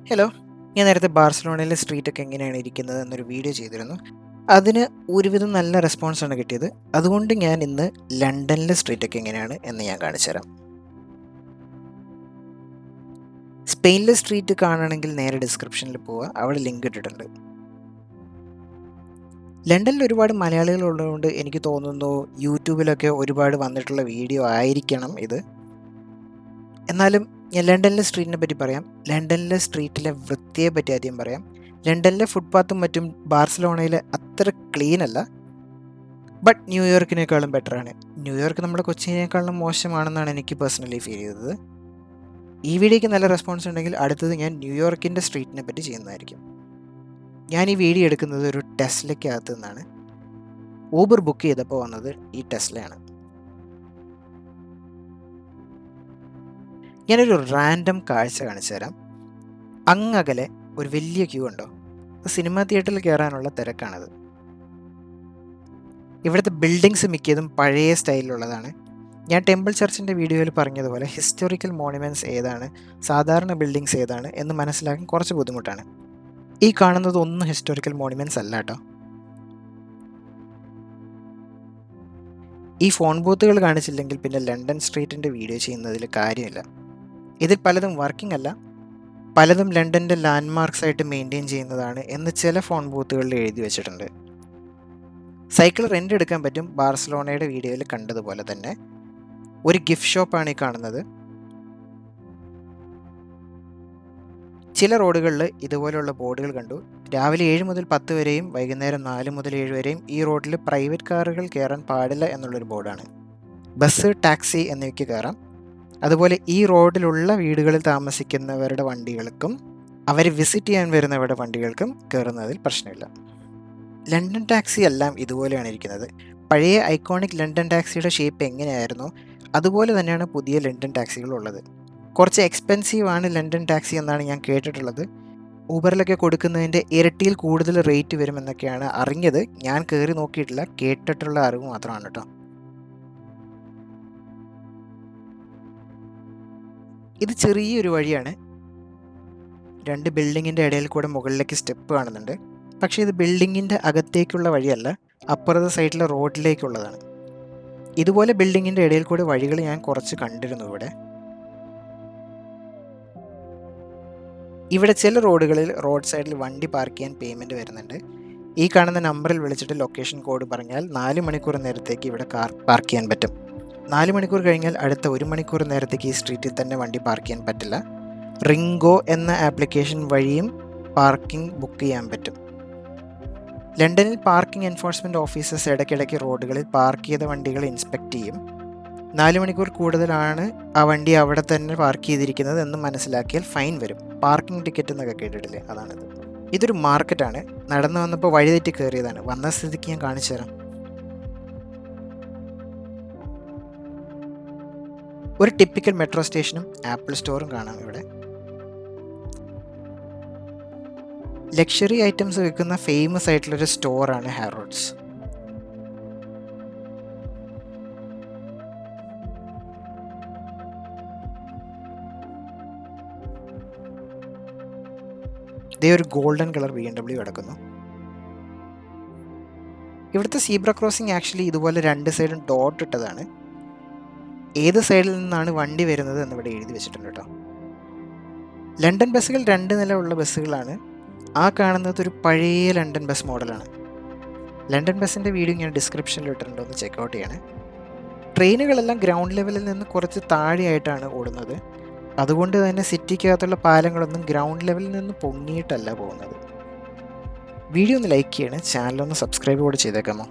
Hello. ഞാൻ നേരത്തെ ബാർസലോണയിലെ സ്ട്രീറ്റൊക്കെ എങ്ങനെയാണ് ഇരിക്കുന്നത് എന്നൊരു വീഡിയോ ചെയ്തിരുന്നു. അതിന് ഒരുവിധം നല്ല റെസ്പോൺസാണ് കിട്ടിയത്. അതുകൊണ്ട് ഞാൻ ഇന്ന് ലണ്ടനിലെ സ്ട്രീറ്റൊക്കെ എങ്ങനെയാണ് എന്ന് ഞാൻ കാണിച്ചു തരാം. സ്പെയിനിലെ സ്ട്രീറ്റ് കാണണമെങ്കിൽ നേരെ ഡിസ്ക്രിപ്ഷനിൽ പോവുക, അവിടെ ലിങ്ക് ഇട്ടിട്ടുണ്ട്. ലണ്ടനിൽ ഒരുപാട് മലയാളികൾ ഉള്ളതുകൊണ്ട് എനിക്ക് തോന്നുന്നു യൂട്യൂബിലൊക്കെ ഒരുപാട് വന്നിട്ടുള്ള വീഡിയോ ആയിരിക്കണം ഇത്. എന്നാലും ഞാൻ ലണ്ടനിലെ സ്ട്രീറ്റിനെ പറ്റി പറയാം. ലണ്ടനിലെ സ്ട്രീറ്റിലെ വൃത്തിയെ പറ്റി ആദ്യം പറയാം. ലണ്ടനിലെ ഫുട്പാത്തും മറ്റും ബാർസലോണയിൽ അത്ര ക്ലീൻ അല്ല, ബട്ട് ന്യൂയോർക്കിനേക്കാളും ബെറ്ററാണ്. ന്യൂയോർക്ക് നമ്മുടെ കൊച്ചിനേക്കാളും മോശമാണെന്നാണ് എനിക്ക് പേഴ്സണലി ഫീൽ ചെയ്തത്. ഈ വീഡിയോയ്ക്ക് നല്ല റെസ്പോൺസ് ഉണ്ടെങ്കിൽ അടുത്തത് ഞാൻ ന്യൂയോർക്കിൻ്റെ സ്ട്രീറ്റിനെ പറ്റി ചെയ്യുന്നതായിരിക്കും. ഞാൻ ഈ വീഡിയോ എടുക്കുന്നത് ഒരു ടെസ്ലയ്ക്കകത്ത് നിന്നാണ്. ഊബർ ബുക്ക് ചെയ്തപ്പോൾ വന്നത് ഈ ടെസ്ലയാണ്. ഞാനൊരു റാൻഡം കാഴ്ച കാണിച്ചു തരാം. അങ്ങകലെ ഒരു വലിയ ക്യൂ ഉണ്ടോ? സിനിമാ തിയേറ്ററിൽ കയറാനുള്ള തിരക്കാണത്. ഇവിടുത്തെ ബിൽഡിങ്സ് മിക്കതും പഴയ സ്റ്റൈലിലുള്ളതാണ്. ഞാൻ ടെമ്പിൾ ചർച്ചിൻ്റെ വീഡിയോയിൽ പറഞ്ഞതുപോലെ ഹിസ്റ്റോറിക്കൽ മോണുമെൻറ്റ്സ് ഏതാണ്, സാധാരണ ബിൽഡിങ്സ് ഏതാണ് എന്ന് മനസ്സിലാക്കാൻ കുറച്ച് ബുദ്ധിമുട്ടാണ്. ഈ കാണുന്നത് ഒന്നും ഹിസ്റ്റോറിക്കൽ മോണുമെൻറ്റ്സ് അല്ല കേട്ടോ. ഈ ഫോൺ ബൂത്തുകൾ കാണിച്ചില്ലെങ്കിൽ പിന്നെ ലണ്ടൻ സ്ട്രീറ്റിൻ്റെ വീഡിയോ ചെയ്യുന്നതിൽ കാര്യമില്ല. ഇതിൽ പലതും വർക്കിംഗ് അല്ല, പലതും ലണ്ടൻ്റെ ലാൻഡ്മാർക്സ് ആയിട്ട് മെയിൻറ്റെയിൻ ചെയ്യുന്നതാണ് എന്ന് ചില ഫോൺ ബൂത്തുകളിൽ എഴുതി വെച്ചിട്ടുണ്ട്. സൈക്കിൾ റെൻ്റ് എടുക്കാൻ പറ്റും. ബാർസലോണയുടെ വീഡിയോയിൽ കണ്ടതുപോലെ തന്നെ ഒരു ഗിഫ്റ്റ് ഷോപ്പാണ് ഈ കാണുന്നത്. ചില റോഡുകളിൽ ഇതുപോലെയുള്ള ബോർഡുകൾ കണ്ടു. രാവിലെ 7 മുതൽ 10 വരെയും വൈകുന്നേരം 4 മുതൽ 7 വരെയും ഈ റോഡിൽ പ്രൈവറ്റ് കാറുകൾ കയറാൻ പാടില്ല എന്നുള്ളൊരു ബോർഡാണ്. ബസ്, ടാക്സി എന്നിവയ്ക്ക് കയറാം. അതുപോലെ ഈ റോഡിലുള്ള വീടുകളിൽ താമസിക്കുന്നവരുടെ വണ്ടികൾക്കും അവർ വിസിറ്റ് ചെയ്യാൻ വരുന്നവരുടെ വണ്ടികൾക്കും കയറുന്നതിൽ പ്രശ്നമില്ല. ലണ്ടൻ ടാക്സി എല്ലാം ഇതുപോലെയാണ് ഇരിക്കുന്നത്. പഴയ ഐക്കോണിക് ലണ്ടൻ ടാക്സിയുടെ ഷേപ്പ് എങ്ങനെയായിരുന്നോ അതുപോലെ തന്നെയാണ് പുതിയ ലണ്ടൻ ടാക്സികളുള്ളത്. കുറച്ച് എക്സ്പെൻസീവ് ആണ് ലണ്ടൻ ടാക്സി എന്നാണ് ഞാൻ കേട്ടിട്ടുള്ളത്. ഊബറിലൊക്കെ കൊടുക്കുന്നതിൻ്റെ ഇരട്ടിയിൽ കൂടുതൽ റേറ്റ് വരുമെന്നൊക്കെയാണ് അറിഞ്ഞത്. ഞാൻ കയറി നോക്കിയിട്ടില്ല, കേട്ടിട്ടുള്ള അറിവ് മാത്രമാണ് കേട്ടോ. ഇത് ചെറിയൊരു വഴിയാണ്. 2 ബിൽഡിങ്ങിൻ്റെ ഇടയിൽ കൂടെ മുകളിലേക്ക് സ്റ്റെപ്പ് കാണുന്നുണ്ട്. പക്ഷേ ഇത് ബിൽഡിങ്ങിൻ്റെ അകത്തേക്കുള്ള വഴിയല്ല, അപ്പുറത്തെ സൈഡിലെ റോഡിലേക്കുള്ളതാണ്. ഇതുപോലെ ബിൽഡിങ്ങിൻ്റെ ഇടയിൽ കൂടെ വഴികൾ ഞാൻ കുറച്ച് കണ്ടിരുന്നു ഇവിടെ ചില റോഡുകളിൽ റോഡ് സൈഡിൽ വണ്ടി പാർക്ക് ചെയ്യാൻ പേയ്മെൻറ്റ് വരുന്നുണ്ട്. ഈ കാണുന്ന നമ്പറിൽ വിളിച്ചിട്ട് ലൊക്കേഷൻ കോഡ് പറഞ്ഞാൽ 4 മണിക്കൂർ നേരത്തേക്ക് ഇവിടെ കാർ പാർക്ക് ചെയ്യാൻ പറ്റും. 4 മണിക്കൂർ കഴിഞ്ഞാൽ അടുത്ത 1 മണിക്കൂർ നേരത്തേക്ക് ഈ സ്ട്രീറ്റിൽ തന്നെ വണ്ടി പാർക്ക് ചെയ്യാൻ പറ്റില്ല. റിംഗോ എന്ന ആപ്ലിക്കേഷൻ വഴിയും പാർക്കിംഗ് ബുക്ക് ചെയ്യാൻ പറ്റും. ലണ്ടനിൽ പാർക്കിംഗ് എൻഫോഴ്സ്മെൻറ്റ് ഓഫീസേഴ്സ് ഇടയ്ക്കിടയ്ക്ക് റോഡുകളിൽ പാർക്ക് ചെയ്ത വണ്ടികൾ ഇൻസ്പെക്ട് ചെയ്യും. 4 മണിക്കൂർ കൂടുതലാണ് ആ വണ്ടി അവിടെ തന്നെ പാർക്ക് ചെയ്തിരിക്കുന്നത് എന്ന് മനസ്സിലാക്കിയാൽ ഫൈൻ വരും. പാർക്കിംഗ് ടിക്കറ്റ് എന്നൊക്കെ കേട്ടിട്ടില്ലേ, അതാണിത്. ഇതൊരു മാർക്കറ്റാണ്. നടന്നു വന്നപ്പോൾ വഴിതെറ്റി കയറിയതാണ്. വന്ന സ്ഥിതിക്ക് ഞാൻ കാണിച്ചു തരാം. ഒരു ടിപ്പിക്കൽ മെട്രോ സ്റ്റേഷനും ആപ്പിൾ സ്റ്റോറും കാണാം ഇവിടെ. ലക്ഷറി ഐറ്റംസ് വിൽക്കുന്ന ഫേമസ് ആയിട്ടുള്ളൊരു സ്റ്റോറാണ് ഹാരോഡ്സ്. ഇതേ ഒരു ഗോൾഡൻ കളർ BMW കിടക്കുന്നു. ഇവിടുത്തെ സീബ്ര ക്രോസിംഗ് ആക്ച്വലി ഇതുപോലെ 2 സൈഡും ഡോട്ട് ഇട്ടതാണ്. ഏത് സൈഡിൽ നിന്നാണ് വണ്ടി വരുന്നത് എന്നിവിടെ എഴുതി വെച്ചിട്ടുണ്ട് കേട്ടോ. ലണ്ടൻ ബസ്സുകൾ 2 നില ഉള്ള ബസ്സുകളാണ്. ആ കാണുന്നത് ഒരു പഴയ ലണ്ടൻ ബസ് മോഡലാണ്. ലണ്ടൻ ബസ്സിൻ്റെ വീഡിയോ ഞാൻ ഡിസ്ക്രിപ്ഷനിൽ ഇട്ടിട്ടുണ്ട്, ഒന്ന് ചെക്കൗട്ട് ചെയ്യണേ. ട്രെയിനുകളെല്ലാം ഗ്രൗണ്ട് ലെവലിൽ നിന്ന് കുറച്ച് താഴെയായിട്ടാണ് ഓടുന്നത്. അതുകൊണ്ട് തന്നെ സിറ്റിക്കകത്തുള്ള പാലങ്ങളൊന്നും ഗ്രൗണ്ട് ലെവലിൽ നിന്ന് പൊങ്ങിയിട്ടല്ല പോകുന്നത്. വീഡിയോ ഒന്ന് ലൈക്ക് ചെയ്യണേ, ചാനലൊന്ന് സബ്സ്ക്രൈബ് കൂടെ ചെയ്തേക്കാമോ?